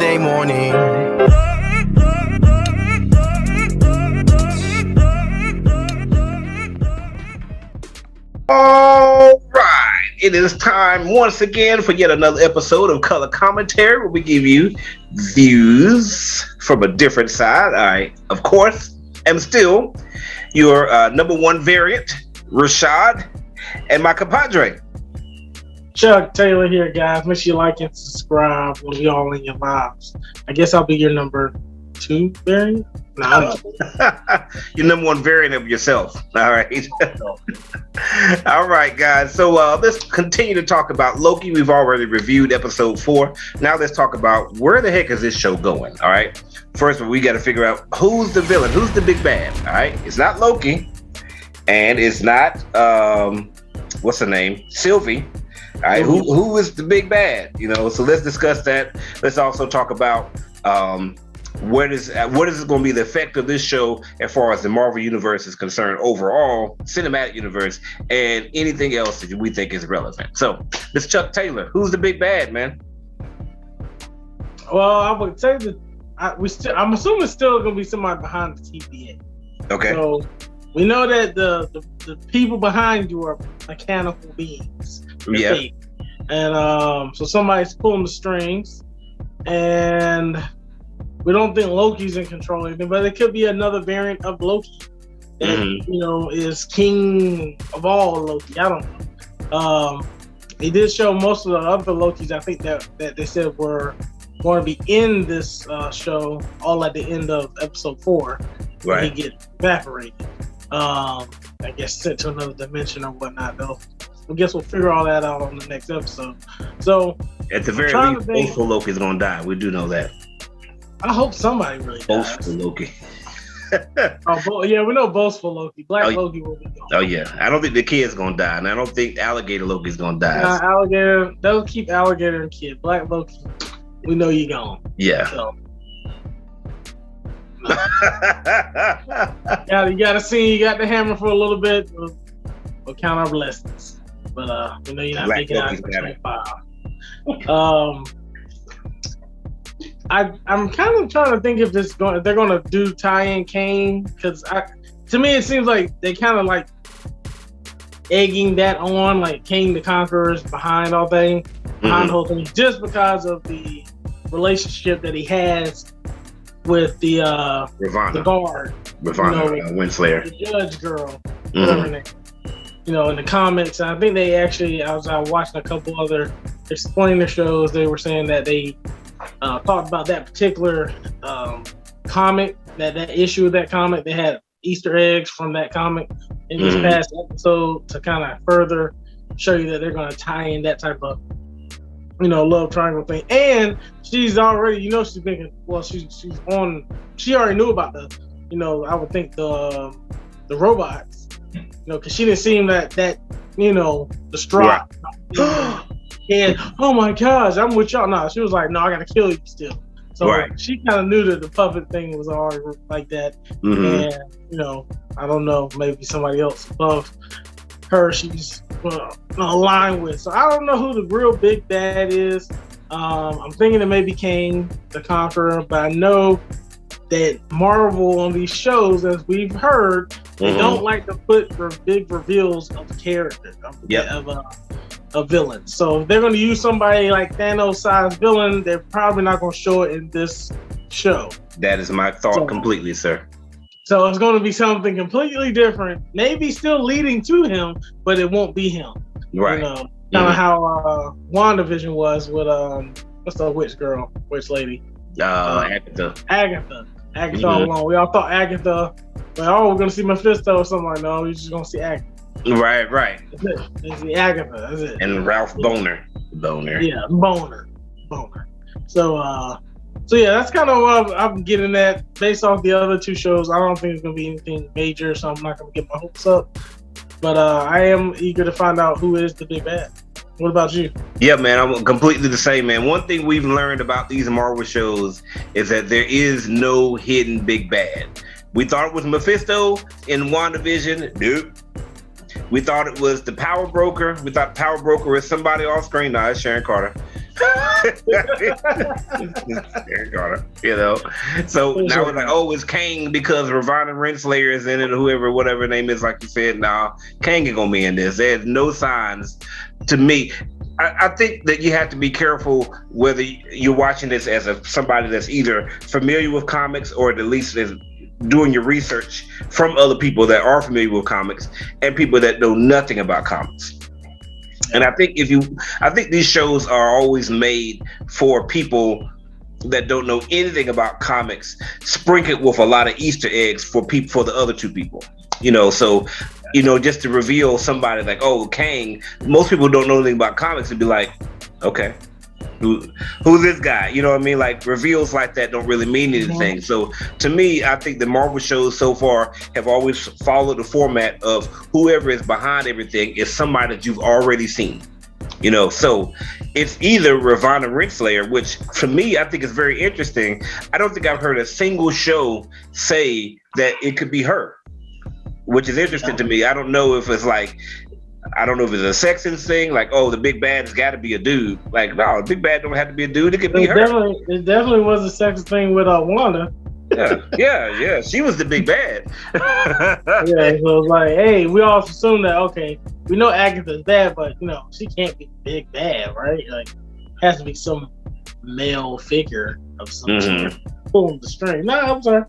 Monday morning. All right, it is time once again for yet another episode of Color Commentary, where we give you views from a different side. I, of course, am still your number one variant, Rashad, and my compadre, Chuck Taylor here, guys. Make sure you like and subscribe when we all in your lives. I guess I'll be your number two variant. No, your number one variant of yourself. All right. All right, guys. So let's continue to talk about Loki. We've already reviewed episode 4. Now let's talk about where the heck is this show going. All right. First of all, we got to figure out who's the villain, who's the big bad. All right. It's not Loki, and it's not what's her name, Sylvie. All right. Who is the big bad? You know. So let's discuss that. Let's also talk about what is going to be the effect of this show as far as the Marvel Universe is concerned, overall cinematic universe, and anything else that we think is relevant. So, Mr. Chuck Taylor, who's the big bad, man? well, I would say that I'm assuming it's still going to be somebody behind the TVA. Okay. So we know that the people behind you are mechanical beings. Yeah. Fake. And so somebody's pulling the strings, and we don't think Loki's in control of anything, but it could be another variant of Loki that is king of all Loki. I don't know. He did show most of the other Lokis, I think, that they said were going to be in this show all at the end of episode 4. Right. He get evaporated. I guess sent to another dimension or whatnot, though. I guess we'll figure all that out on the next episode. So at the very least, both for Loki's going to die. We do know that. I hope somebody really dies. Both for Loki. Yeah, we know both for Loki. Black Loki will be gone. Oh yeah, I don't think the kid's gonna die, and I don't think Alligator Loki's gonna die. Alligator, they'll keep Alligator and kid. Black Loki, we know you're gone. Yeah. So. You got to see. You got the hammer for a little bit. We'll count our blessings, but we know you're not Black making out Loki's for 25. I'm kind of trying to think if they're going to do tie-in Kane, because to me it seems like they kind of like egging that on, like Kane the Conqueror is behind all thing, behind the whole thing, just because of the relationship that he has with the guard, Winslayer, the judge girl, whatever her name. In the comics, I think they actually, I was watching a couple other explainer shows. They were saying that they talked about that particular comic, that issue of that comic. They had Easter eggs from that comic in this past episode to kind of further show you that they're going to tie in that type of, love triangle thing. And she's already, she's been, well, she's on. She already knew about the, I would think the robots, because she didn't seem that distraught. Right. And oh my gosh, I'm with y'all. No, she was like, no, I gotta kill you still. So she kind of knew that the puppet thing was already like that. And I don't know, maybe somebody else above her she's aligned with. So I don't know who the real big bad is. I'm thinking it may be Kane the Conqueror, but I know that Marvel on these shows, as we've heard, they don't like to put big reveals of the character of villains. So if they're going to use somebody like Thanos-sized villain, they're probably not going to show it in this show. That is my thought completely, sir. So it's going to be something completely different, maybe still leading to him, but it won't be him. Right. Kind of how WandaVision was with what's the witch lady? Agatha. Agatha all along. We all thought Agatha, we're going to see Mephisto or something like that. No, we're just going to see Agatha. Right. It's the Agatha, that's it. And Ralph Boner. Yeah, Boner. So yeah, that's kind of what I'm getting at. Based off the other two shows, I don't think it's going to be anything major, so I'm not going to get my hopes up. But I am eager to find out who is the big bad. What about you? Yeah, man, I'm completely the same, man. One thing we've learned about these Marvel shows is that there is no hidden big bad. We thought it was Mephisto in WandaVision. Nope. We thought it was the Power Broker. We thought Power Broker was somebody off screen. No, it's Sharon Carter. You know, so now it's like, oh, it's Kang because Ravonna Renslayer is in it, or whoever, whatever her name is, like you said. Now Kang ain't gonna be in this. There's no signs to me. I think that you have to be careful whether you're watching this as somebody that's either familiar with comics or at least is doing your research from other people that are familiar with comics and people that know nothing about comics. And I think these shows are always made for people that don't know anything about comics, sprinkled with a lot of Easter eggs for the other two people. You know, so, you know, just to reveal somebody like, oh, Kang, most people don't know anything about comics and be like, okay, who's this guy? You know what I mean? Like, reveals like that don't really mean anything. Mm-hmm. So to me, I think the Marvel shows so far have always followed the format of whoever is behind everything is somebody that you've already seen. You know, so it's either Ravonna Renslayer, which for me, I think is very interesting. I don't think I've heard a single show say that it could be her, which is interesting to me. I don't know if it's like, I don't know if it's a sexist thing, like, oh, the big bad has got to be a dude. Like, no, the big bad don't have to be a dude. It could be her. It definitely was a sexist thing with Wanda. Yeah. She was the big bad. Yeah, so it's like, hey, we all assume that, okay, we know Agatha's bad, but, you know, she can't be big bad, right? Like, it has to be some male figure of some sort pulling the string. No, I'm sorry.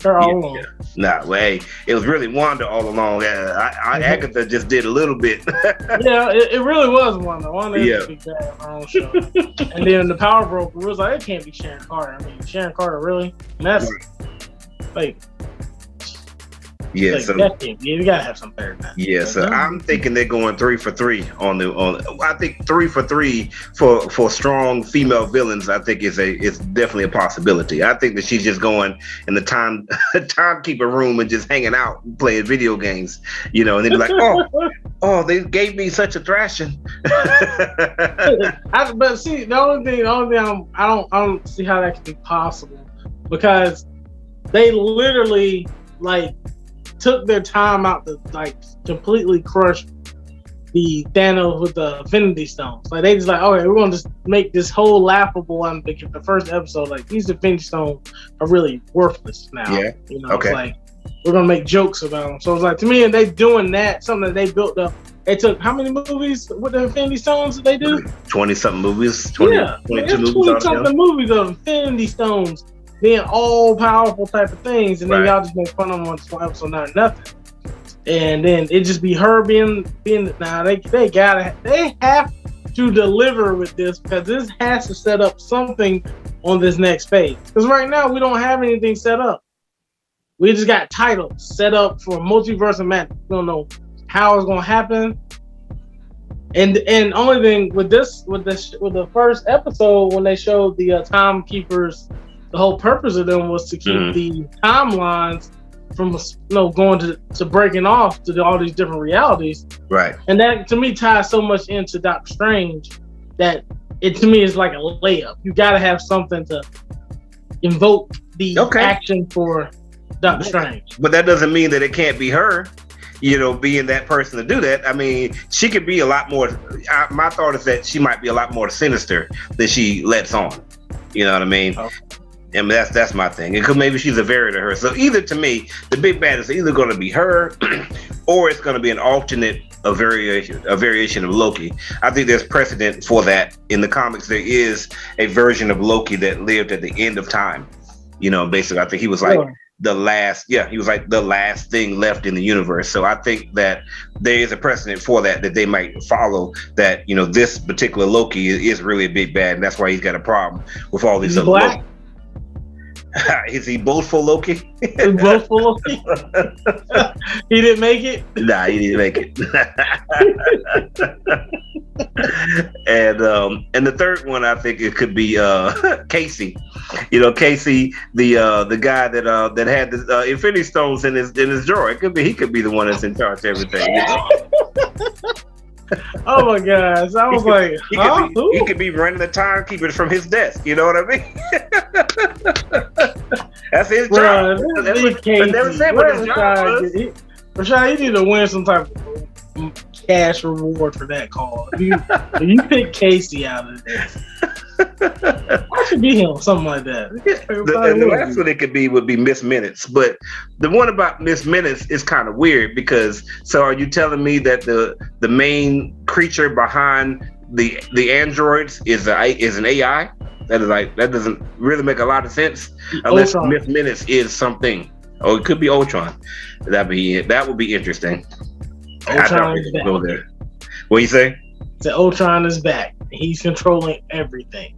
Her all along. Yeah. Nah, well, hey, it was really Wanda all along. Agatha just did a little bit. Yeah, it really was Wanda. Wanda is a big bad on her own show. And then the Power Broker was like, it can't be Sharon Carter. I mean, Sharon Carter, really? And that's like, yeah, like, so you gotta have some better than that. Yeah, so I'm thinking they're going 3 for 3 on. I think 3 for 3 for strong female villains. I think it's definitely a possibility. I think that she's just going in the timekeeper room and just hanging out, playing video games, you know, and they'd be like, oh, they gave me such a thrashing. But see, the only thing I don't see how that could be possible, because they literally like took their time out to like completely crush the Thanos with the Infinity Stones. Like, they just like, okay, we're gonna just make this whole laughable on the first episode. Like, these Infinity Stones are really worthless now. Yeah. You know, okay. It's like, we're gonna make jokes about them. So it's like, to me, and they doing that, something that they built up. They took how many movies with the Infinity Stones did they do? 20-something movies. 22 movies. 20-something movies of Infinity Stones being all powerful type of things, and then y'all just make fun of them on this one episode, not nothing. And then it just be her being now they have to deliver with this, because this has to set up something on this next phase. Because right now we don't have anything set up. We just got titles set up for Multiverse and Madness. We don't know how it's gonna happen. And only thing with the first episode, when they showed the timekeepers, the whole purpose of them was to keep the timelines from going to breaking off to all these different realities. Right. And that to me ties so much into Doctor Strange that it to me is like a layup. You got to have something to invoke the action for Doctor Strange. But that doesn't mean that it can't be her, you know, being that person to do that. I mean, she could be a lot more. My thought is that she might be a lot more sinister than she lets on. You know what I mean? Okay. And that's my thing. Because maybe she's a variant of her. So either, to me, the big bad is either going to be her, or it's going to be an alternate, a variation of Loki. I think there's precedent for that in the comics. There is a version of Loki that lived at the end of time. You know, basically, I think he was like the last. Yeah, he was like the last thing left in the universe. So I think that there is a precedent for that they might follow. That, you know, this particular Loki is really a big bad, and that's why he's got a problem with all these other Loki. Is he boastful Loki? Boastful Loki? He didn't make it? Nah, he didn't make it. And the third one, I think it could be Casey. You know, Casey, the guy that had the Infinity Stones in his drawer. He could be the one that's in charge of everything. You know? Oh my gosh! I was he could be running the timekeeper from his desk. You know what I mean? That's his job. Rashad, you need to win some type of cash reward for that call. If you pick Casey out of this, I should be him, something like that. The last one it could be would be Miss Minutes, but the one about Miss Minutes is kind of weird because are you telling me that the main creature behind the androids is an AI? That doesn't really make a lot of sense unless Ultron. Miss Minutes is something. Oh, it could be Ultron. That would be interesting. Ultron is back. Go there. What you say? The Ultron is back. He's controlling everything.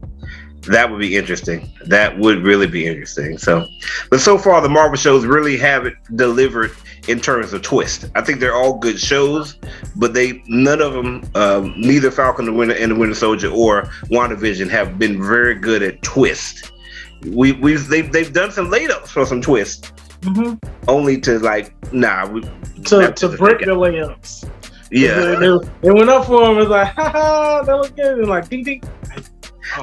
That would be interesting. That would really be interesting. But so far the Marvel shows really haven't delivered in terms of twist. I think they're all good shows, but none of them, neither Falcon and the Winter Soldier or WandaVision, have been very good at twist. They've done some layups for some twists, only to break the layups. Yeah, they went up for him. It was like, ha ha, that was good. And like, ding ding.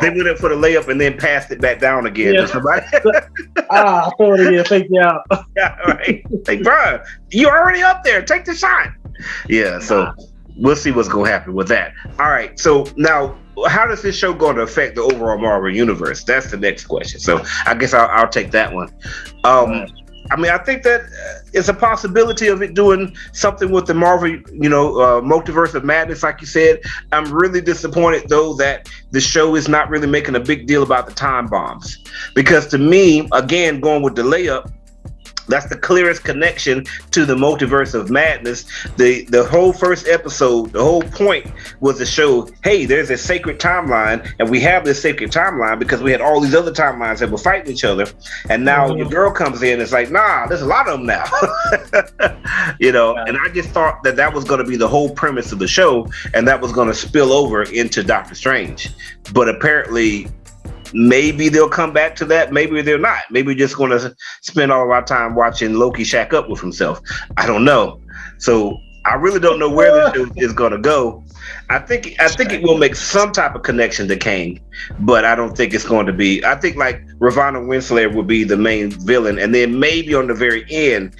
They went up for the layup and then passed it back down again to somebody. I thought it again, fake you out. Yeah, right. Like, bro, you already up there. Take the shot. Yeah, so we'll see what's going to happen with that. All right, so now, how does this show going to affect the overall Marvel universe? That's the next question. So I guess I'll take that one. I mean, I think that it's a possibility of it doing something with the Marvel, Multiverse of Madness, like you said. I'm really disappointed, though, that the show is not really making a big deal about the time bombs. Because to me, again, going with the layup, that's the clearest connection to the Multiverse of Madness. The whole first episode, the whole point was to show, hey, there's a sacred timeline, and we have this sacred timeline because we had all these other timelines that were fighting each other. And now your girl comes in and it's like, nah, there's a lot of them now. And I just thought that was going to be the whole premise of the show, and that was going to spill over into Doctor Strange. But apparently, maybe they'll come back to that. Maybe they're not. Maybe we're just going to spend all of our time watching Loki shack up with himself. I don't know. So I really don't know where the show is going to go. I think it will make some type of connection to Kang, but I don't think it's going to be. I think like Ravonna Renslayer will be the main villain, and then maybe on the very end,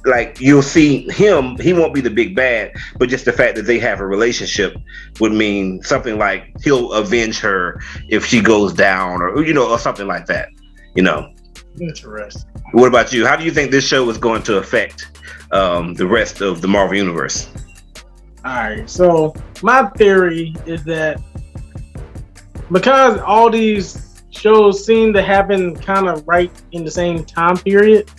like you'll see him, he won't be the big bad, but just the fact that they have a relationship would mean something like he'll avenge her if she goes down, or something like that. Interesting. What about you? How do you think this show is going to affect the rest of the Marvel universe? All right, so my theory is that because all these shows seem to happen kind of right in the same time period,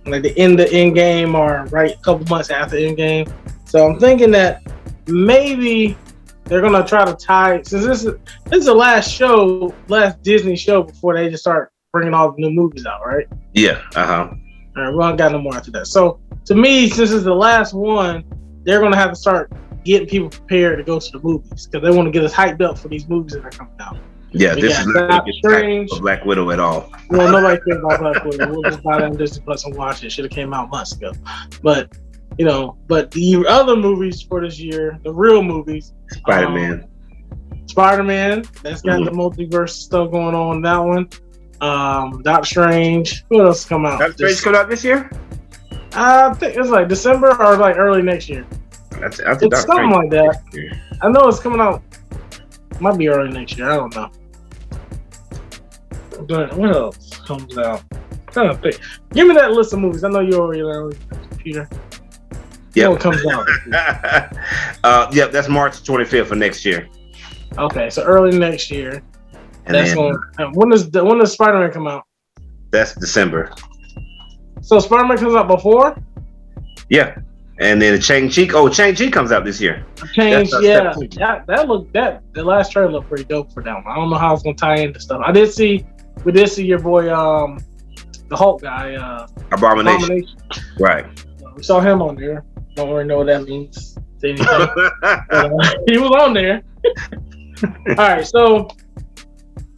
like the end of Endgame or right a couple months after Endgame. So I'm thinking that maybe they're gonna try to tie, since this is the last Disney show before they just start bringing all the new movies out, right? Yeah. All right, we don't got no more after that. So to me, since it's the last one, they're gonna have to start getting people prepared to go to the movies because they want to get us hyped up for these movies that are coming out. Yeah, this is not Strange or Black Widow at all. Well, nobody cares about Black Widow. We'll just buy that on Disney Plus and watch it. Should have came out months ago. But the other movies for this year, the real movies, Spider-Man, that's got the multiverse stuff going on in that one. Doctor Strange. What else come out? Doctor Strange coming out this year? I think it's like December or like early next year. I think it's something like that. I know it's coming out. Might be early next year. I don't know. But what else comes out? I'm trying to think. Give me that list of movies. I know you already on the computer. Yeah, what comes out? Yep, that's March 25th of next year. Okay, so early next year. And that's when does Spider-Man come out? That's December. So Spider-Man comes out before? Yeah. And then Shang-Chi comes out this year. The last trailer looked pretty dope for that one. I don't know how it's gonna tie into stuff. We did see your boy the Hulk guy, Abomination. Right. We saw him on there. Don't really know what that means. He was on there. All right, so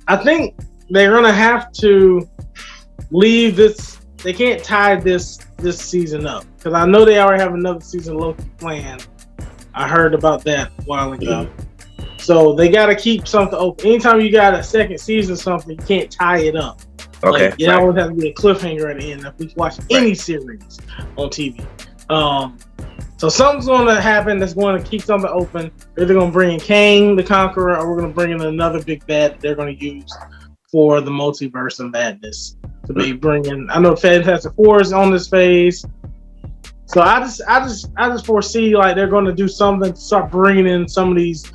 I think they're gonna have to leave this. They can't tie this season up because I know they already have another season of Loki planned. I heard about that a while ago. So they got to keep something open. Anytime you got a second season, something you can't tie it up. Okay, always have to be a cliffhanger at the end if we watch any series on TV. So something's going to happen that's going to keep something open. They're either going to bring in Kang the Conqueror, or we're going to bring in another big bad that they're going to use for the multiverse of madness. To be bringing, I know Fantastic Four is on this phase, so I just foresee like they're going to do something to start bringing in some of these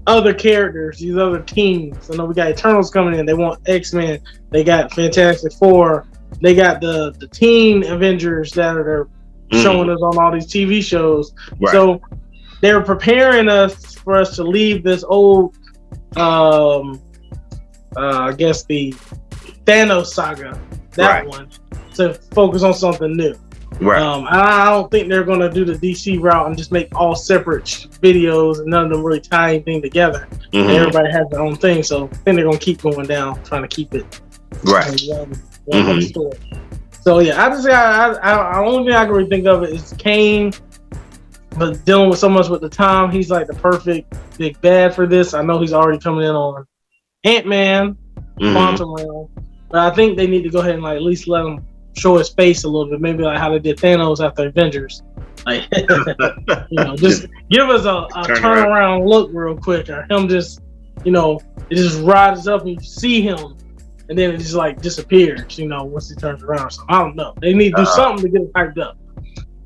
other characters, these other teams. I know we got Eternals coming in. They want X-Men. They got Fantastic Four. They got the teen Avengers that are showing us on all these TV shows. Right. So they're preparing us for us to leave this old, I guess the Thanos saga, that one, to focus on something new. Right. I don't think they're going to do the DC route and just make all separate videos and none of them really tie anything together. Everybody has their own thing, so I think they're going to keep going down, trying to keep it one story. So yeah, I only thing I can really think of it is Kane, but dealing with so much with the time, he's like the perfect big bad for this. I know he's already coming in on Ant-Man, Quantum Realm, but I think they need to go ahead and like at least let him show his face a little bit, maybe like how they did Thanos after Avengers. Like, just give us a turnaround look real quick, or him just, it just rises up and you see him, and then it just like disappears, once he turns around. So I don't know. They need to do something to get it hyped up.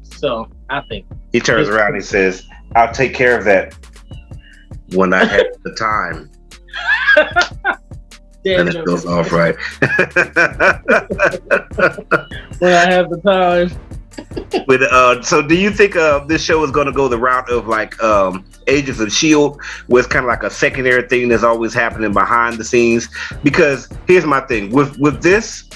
So I think he turns around and he says, "I'll take care of that when I have the time." And it goes off right. When I have the time. So do you think this show is going to go the route of like Agents of S.H.I.E.L.D., where it's kind of like a secondary thing that's always happening behind the scenes? Because here's my thing. With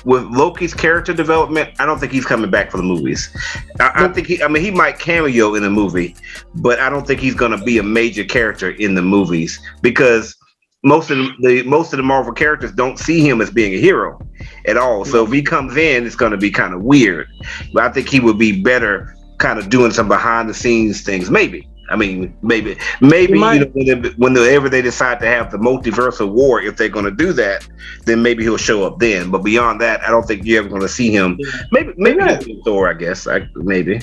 Loki's character development, I don't think he's coming back for the movies. I think he might cameo in a movie, but I don't think he's going to be a major character in the movies, because most of the Marvel characters don't see him as being a hero at all. So if he comes in, it's going to be kind of weird. But I think he would be better kind of doing some behind the scenes things. Maybe whenever they decide to have the Multiverse of War, if they're going to do that, then maybe he'll show up then. But beyond that, I don't think you're ever going to see him. Maybe Thor, I guess. Maybe.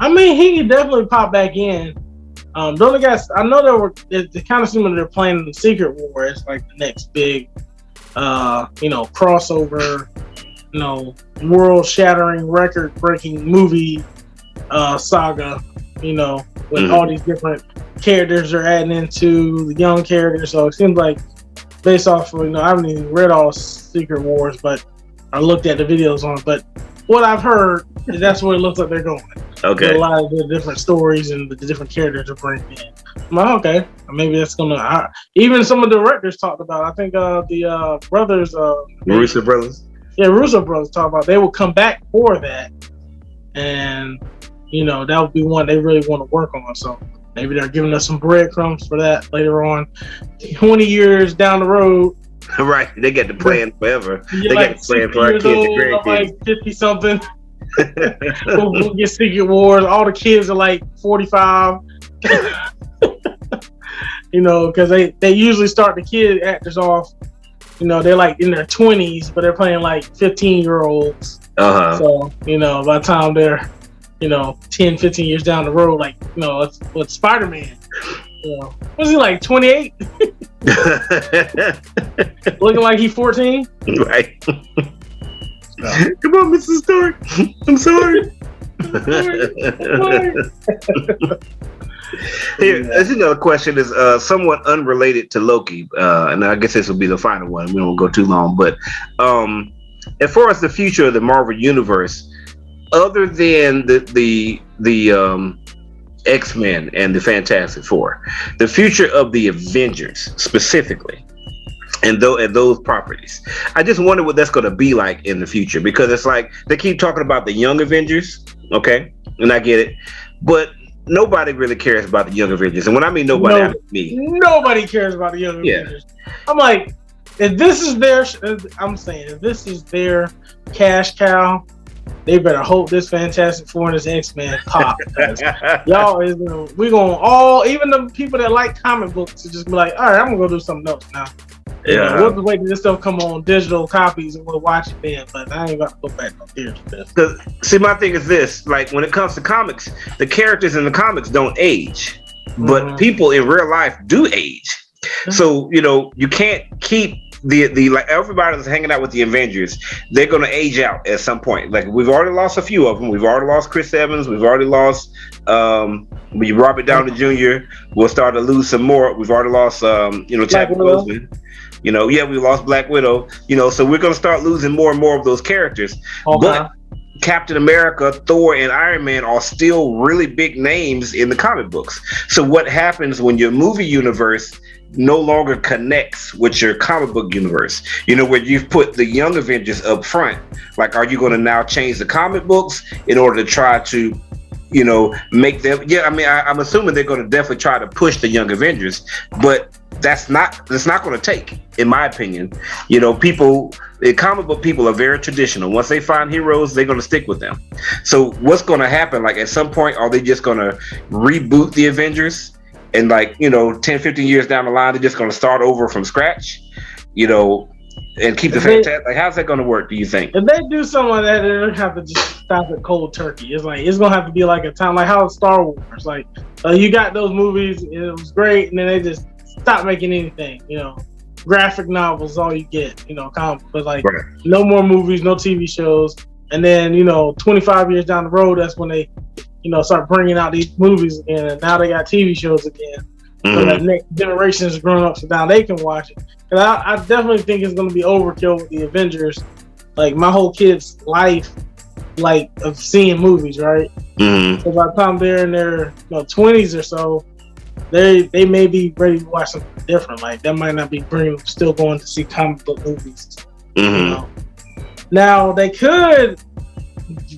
I mean, he could definitely pop back in. The only guys I know it kind of seems like they're playing the Secret War as like the next big, crossover, world-shattering, record-breaking movie saga. With all these different characters they're adding into the young characters. So it seems like, based off of, I haven't even read all Secret Wars, but I looked at the videos on it. But what I've heard is that's where it looks like they're going. Okay. With a lot of the different stories and the different characters are bringing in. I'm like, okay, maybe that's gonna. Even some of the directors talked about. I think the brothers, Russo brothers. Yeah, Russo brothers talked about they will come back for that, and that would be one they really want to work on. So maybe they're giving us some breadcrumbs for that later on, 20 years down the road. Right, they get to plan forever. They like get to plan for our kids and grandkids. Like 50 something. We'll get Secret Wars. All the kids are like 45. Because they usually start the kid actors off. They're like in their 20s, but they're playing like 15-year-olds. So by the time they're 10, 15 years down the road, like what's Spider-Man? Was he like 28? Looking like he's 14? Right. Come on, Mrs. Stark. I'm sorry. Here, this is another question. Is somewhat unrelated to Loki, and I guess this will be the final one. We won't go too long, but as far as the future of the Marvel Universe, other than the X-Men and the Fantastic Four, the future of the Avengers specifically, and those properties, I just wonder what that's going to be like in the future, because it's like they keep talking about the young Avengers, okay, and I get it, but nobody really cares about the young Avengers. And when I mean nobody, I mean me. Nobody cares about the young Avengers. I'm like, if this is their cash cow, they better hope this Fantastic Four and this X-Men pop. We're going all, even the people that like comic books, to just be like, all right, I'm gonna go do something else now. Yeah, we'll just wait till this stuff come on digital copies and we'll watch it then. But I ain't about to go back no theaters. Because see, my thing is this: like when it comes to comics, the characters in the comics don't age, but people in real life do age. So you can't keep the like everybody that's hanging out with the Avengers. They're gonna age out at some point. Like we've already lost a few of them. We've already lost Chris Evans. We've already lost Robert Downey Jr. We'll start to lose some more. We've already lost Chadwick Boseman. We lost Black Widow. So we're gonna start losing more and more of those characters. Okay. But Captain America, Thor, and Iron Man are still really big names in the comic books. So what happens when your movie universe no longer connects with your comic book universe? Where you've put the young Avengers up front. Like, are you going to now change the comic books in order to try to, make them? Yeah, I mean, I'm assuming they're going to definitely try to push the young Avengers, but that's not going to take, in my opinion. The comic book people are very traditional. Once they find heroes, they're going to stick with them. So what's going to happen? Like, at some point, are they just going to reboot the Avengers? And 10, 15 years down the line, they're just going to start over from scratch, and keep the fantastic. Like, how's that going to work, do you think? If they do something like that, they're going to have to just stop at cold turkey. It's going to have to be like a time, like how Star Wars. Like, you got those movies, it was great, and then they just stopped making anything, Graphic novels, all you get, comic, but no more movies, no TV shows. And then, 25 years down the road, that's when they start bringing out these movies again, and now they got TV shows again. So that next generation is grown up, so now they can watch it. And I definitely think it's going to be overkill with the Avengers. Like, my whole kid's life, of seeing movies, right? So by the time they're in their 20s or so, they may be ready to watch something different. Like, that might not be still going to see comic book movies. Now, they could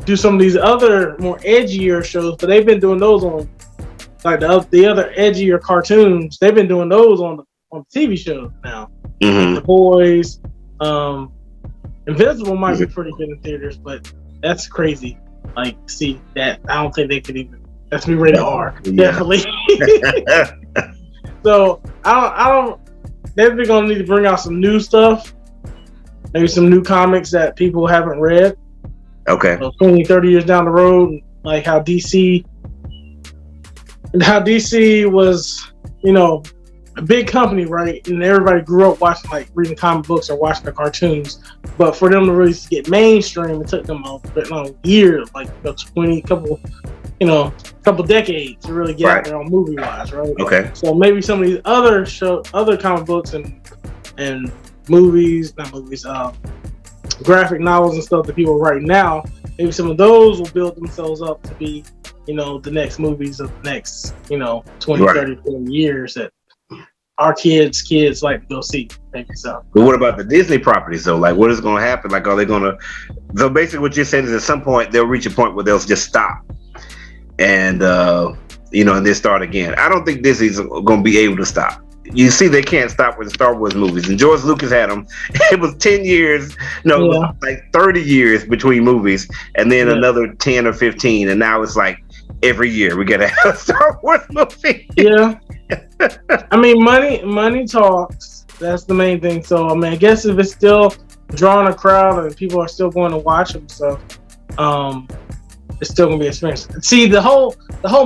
do some of these other more edgier shows, but they've been doing those on the other edgier cartoons. They've been doing those on the TV shows now. The Boys, Invincible might be pretty good in theaters, but that's crazy. See that? I don't think they could even. That's me rated R, definitely. So I don't. They're gonna need to bring out some new stuff, maybe some new comics that people haven't read. Okay. 20, 30 years down the road, like how DC was, a big company, right? And everybody grew up watching, reading comic books or watching the cartoons. But for them to really get mainstream, it took them a year, couple decades to really get out there on movie wise, right? Okay. So maybe some of these other comic books and movies, not movies, graphic novels and stuff that people write now, maybe some of those will build themselves up to be, the next movies of the next, 20, 30, 40 years that our kids like to go see. Maybe so. But what about the Disney properties though? Like, what is going to happen? Like, are they going to? So basically, what you're saying is at some point they'll reach a point where they'll just stop, and and then start again. I don't think Disney's going to be able to stop. You see, they can't stop with the Star Wars movies, and George Lucas had them. It was 10 years, 30 years between movies, and then another 10 or 15, and now it's like every year we get a Star Wars movie. Yeah, I mean, money talks. That's the main thing. So I mean, I guess if it's still drawing a crowd and people are still going to watch them, so it's still gonna be an experience. See, the whole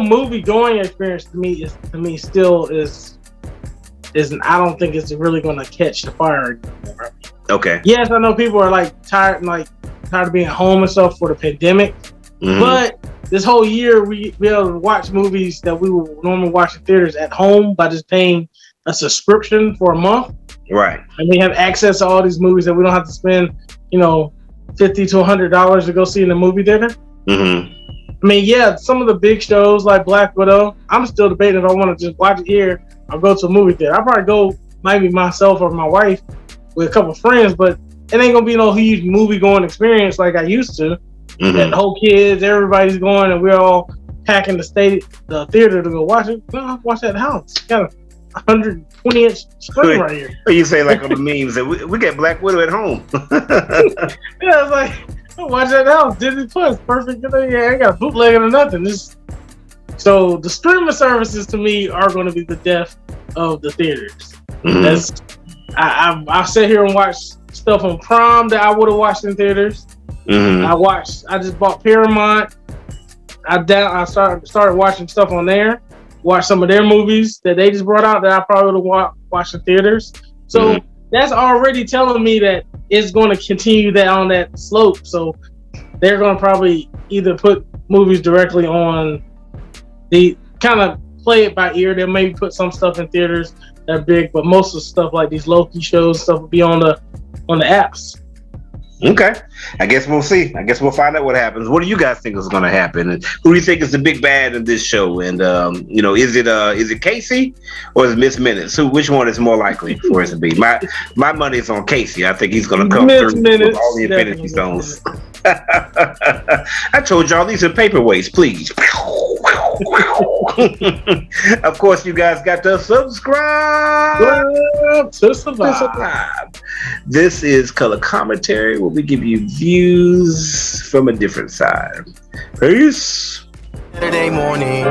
movie going experience to me still is. I don't think it's really going to catch the fire anymore. Okay. Yes, I know people are tired of being at home and stuff for the pandemic, but this whole year we able to watch movies that we would normally watch in theaters at home by just paying a subscription for a month. Right. And we have access to all these movies that we don't have to spend, $50 to $100 to go see in the movie theater. I mean, some of the big shows like Black Widow, I'm still debating if I want to just watch it here. I'll go to a movie theater. I'll probably go, maybe myself or my wife with a couple of friends, but it ain't gonna be no huge movie going experience like I used to. And the whole kids, everybody's going, and we're all packing the theater to go watch it. No, watch that house. Got a 120-inch screen right here. You say on the memes that we get Black Widow at home. It's like, watch that house. Disney Plus, perfect. I ain't got bootlegging or nothing. So the streaming services to me are going to be the death of the theaters. I sit here and watch stuff on Prime that I would have watched in theaters. Mm-hmm. I just bought Paramount. I started watching stuff on there. Watched some of their movies that they just brought out that I probably would have watched in theaters. So that's already telling me that it's going to continue that on that slope. So they're going to probably either put movies directly on the kind of play it by ear. They maybe put some stuff in theaters that are big, but most of the stuff like these Loki shows stuff will be on the apps. Okay, I guess we'll see. I guess we'll find out what happens. What do you guys think is going to happen? And who do you think is the big bad in this show? And is it Casey or is it Miss Minutes? Which one is more likely for it to be? My money is on Casey. I think he's going to come through with all the Infinity Stones. I told y'all these are paperweights, please. Of course, you guys got to subscribe to survive. This is Color Commentary, where we give you views from a different side. Peace. Saturday morning.